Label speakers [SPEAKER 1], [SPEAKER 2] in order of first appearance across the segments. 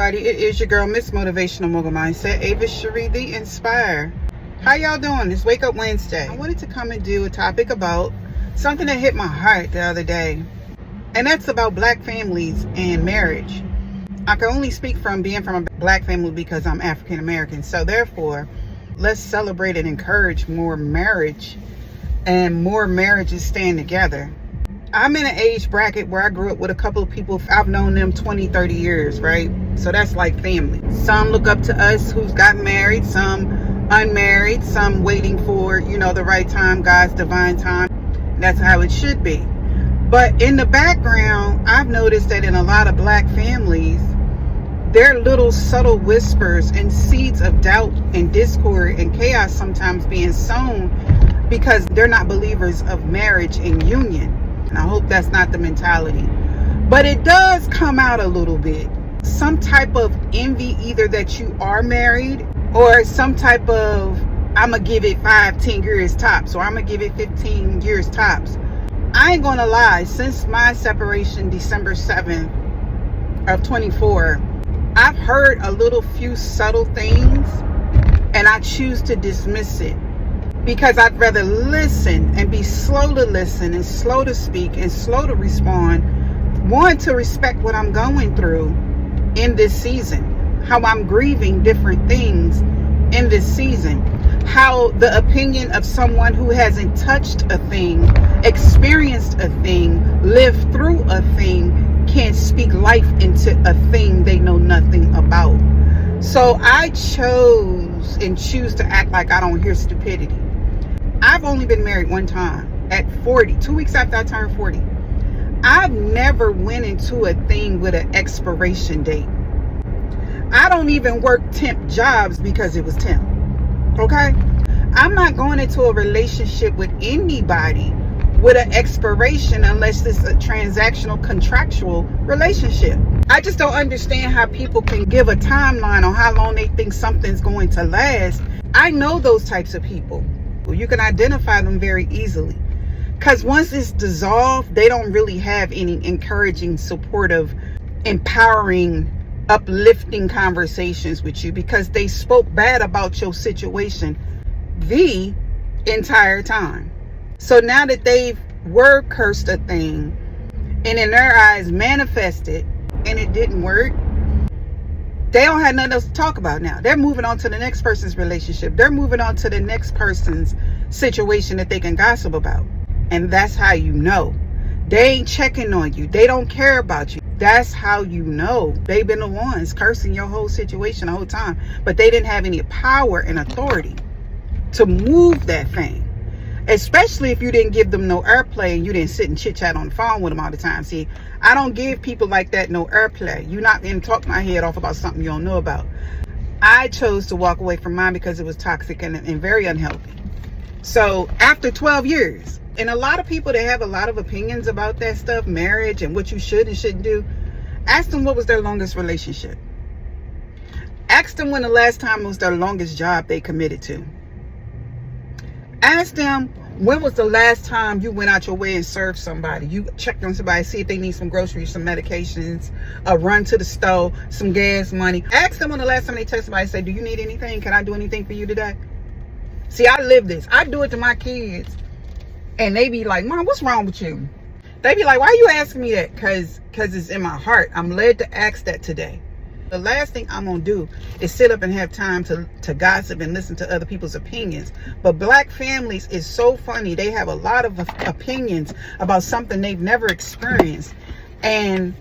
[SPEAKER 1] everybody, it is your girl, Miss Motivational Mogul Mindset, Ava Cherie, the Inspire. How y'all doing? It's Wake Up Wednesday. I wanted to come and do a topic about something that hit my heart the other day, and that's about black families and marriage. I can only speak from being from a black family because I'm African American, so therefore let's celebrate and encourage more marriage and more marriages staying together. I'm in an age bracket where I grew up with a couple of people. I've known them 20, 30 years, right? So that's like family. Some look up to us who's got married, some unmarried, some waiting for, the right time, God's divine time. That's how it should be. But in the background, I've noticed that in a lot of black families, there are little subtle whispers and seeds of doubt and discord and chaos sometimes being sown because they're not believers of marriage and union. And I hope that's not the mentality. But it does come out a little bit. Some type of envy, either that you are married or some type of, I'm going to give it 5-10 years tops, or I'm going to give it 15 years tops. I ain't going to lie. Since my separation December 7th of 24, I've heard a little few subtle things and I choose to dismiss it. Because I'd rather listen and be slow to listen and slow to speak and slow to respond. One, to respect what I'm going through in this season. How I'm grieving different things in this season. How the opinion of someone who hasn't touched a thing, experienced a thing, lived through a thing, can speak life into a thing they know nothing about. So I chose and choose to act like I don't hear stupidity. I've only been married one time at 40, 2 weeks after I turned 40. I've never went into a thing with an expiration date. I don't even work temp jobs because it was temp. Okay? I'm not going into a relationship with anybody with an expiration unless it's a transactional, contractual relationship. I just don't understand how people can give a timeline on how long they think something's going to last. I know those types of people. You can identify them very easily, because once it's dissolved, they don't really have any encouraging, supportive, empowering, uplifting conversations with you because they spoke bad about your situation the entire time. So now that they've word cursed a thing and in their eyes manifested and it didn't work, they don't have nothing else to talk about now. They're moving on to the next person's relationship. They're moving on to the next person's situation that they can gossip about. And that's how you know. They ain't checking on you. They don't care about you. That's how you know. They've been the ones cursing your whole situation the whole time. But they didn't have any power and authority to move that thing. Especially if you didn't give them no airplay and you didn't sit and chit chat on the phone with them all the time. See, I don't give people like that no airplay. You're not going to talk my head off about something you don't know about. I chose to walk away from mine because it was toxic and very unhealthy. So after 12 years, and a lot of people that have a lot of opinions about that stuff, marriage and what you should and shouldn't do, ask them what was their longest relationship. Ask them when the last time was their longest job they committed to. Ask them, when was the last time you went out your way and served somebody? You checked on somebody, see if they need some groceries, some medications, a run to the store, some gas money. Ask them when the last time they text somebody and say, do you need anything? Can I do anything for you today? See, I live this. I do it to my kids. And they be like, Mom, what's wrong with you? They be like, why are you asking me that? Because it's in my heart. I'm led to ask that today. The last thing I'm going to do is sit up and have time to gossip and listen to other people's opinions. But black families is so funny. They have a lot of opinions about something they've never experienced. And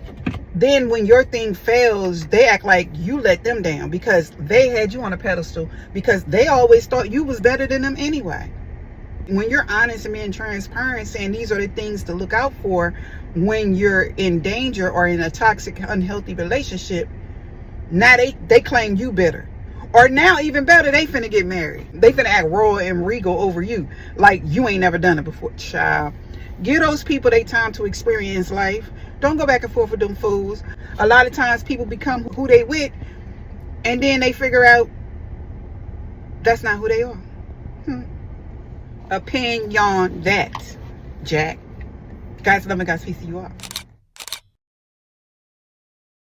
[SPEAKER 1] then when your thing fails, they act like you let them down because they had you on a pedestal because they always thought you was better than them anyway. When you're honest and being transparent, saying these are the things to look out for when you're in danger or in a toxic, unhealthy relationship, now they claim you bitter. Or now, even better, they finna get married. They finna act royal and regal over you like you ain't never done it before. Child, give those people their time to experience life. Don't go back and forth with them fools. A lot of times people become who they with and then they figure out that's not who they are. Opinion that, Jack. Guys, love me, guys. Peace to you all.